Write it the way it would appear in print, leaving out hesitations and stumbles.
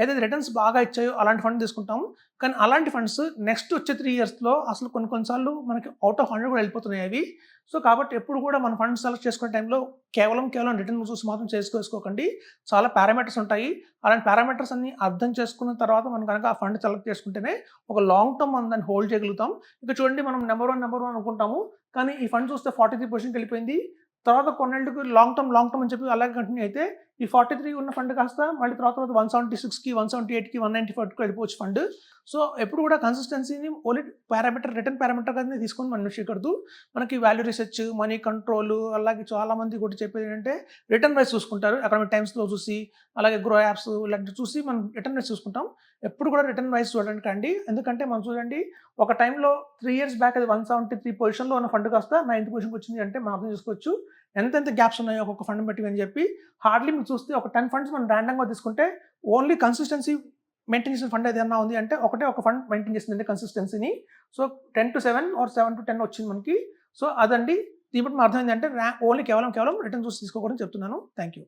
ఏదైతే రిటర్న్స్ బాగా ఇచ్చాయో అలాంటి ఫండ్ తీసుకుంటాము. కానీ అలాంటి ఫండ్స్ నెక్స్ట్ వచ్చే 3 ఇయర్స్‌లో అసలు కొన్ని సార్లు మనకి ఔట్ ఆఫ్ 100 కూడా వెళ్ళిపోతున్నాయి అవి. సో, కాబట్టి ఎప్పుడు కూడా మన ఫండ్ సెలెక్ట్ చేసుకునే టైంలో కేవలం రిటర్న్ చూసి మాత్రం చేసుకోకండి. చాలా పారామీటర్స్ ఉంటాయి. అలాంటి పారామీటర్స్ అన్ని అర్థం చేసుకున్న తర్వాత మనం గనక ఆ ఫండ్ సెలెక్ట్ చేసుకుంటేనే ఒక లాంగ్ టర్మ్ మనం దాన్ని హోల్డ్ చేయగలుగుతాం. ఇక చూడండి, మనం నంబర్ 1 అనుకుంటాము. కానీ ఈ ఫండ్ చూస్తే 43 పొజిషన్‌కి వెళ్ళిపోయింది. తర్వాత కొన్నేళ్ళకి లాంగ్ టర్మ్ అని చెప్పి అలాగే కంటిన్యూ అయితే ఈ 43 ఉన్న ఫండ్ కాస్త మళ్ళీ తర్వాత 176కి, 178కి, 194కి వెళ్ళిపోవచ్చు ఫండ్. సో, ఎప్పుడు కూడా కన్సిస్టెన్సీని ఓన్లీ రిటర్న్ పారామీటర్ గానే తీసుకొని మనం చేయకూడదు. మనకి వాల్యూ రిసర్చ్, మనీ కంట్రోల్, అలాగే చాలామంది కూడా చెప్పేది ఏంటంటే రిటర్న్ రైట్స్ చూసుకుంటారు. ఎకనామిక్ టైమ్స్‌లో చూసి, అలాగే గ్రో యాప్స్ ఇలాంటివి చూసి మనం రిటర్న్ రైట్స్ చూసుకుంటాం. ఎప్పుడు కూడా రిటర్న్ రైట్స్ చూడకండి. ఎందుకంటే మనం చూడండి, ఒక టైంలో 3 ఇయర్స్ బ్యాక్ అది 173 పొజిషన్‌లో ఉన్న ఫండ్ కాస్త 9థ్ పొజిషన్‌కి వచ్చింది అంటే మనం అర్థం చేసుకోవచ్చు ఎంతెంత గ్యాప్స్ ఉన్నాయో ఒక్కొక్క ఫండ్ బట్టి అని చెప్పి. హార్డ్లీ మీరు చూస్తే ఒక 10 ఫండ్స్ మనం ర్యాండమ్‌గా తీసుకుంటే ఓన్లీ కన్సిస్టెన్సీ మెయింటైన్ చేసిన ఫండ్ ఏదైనా ఉంది అంటే ఒక ఫండ్ మెయింటైన్ చేసిందండి కన్సిస్టెన్సీని. సో, 10-7 ఆర్ 7-10 వచ్చింది మనకి. సో, అదండి. దీన్ని బట్టి అర్థమైంది అంటే ఓన్లీ కేవలం రిటర్న్ చూసి తీసుకోకూడదని చెప్తున్నాను. Thank you.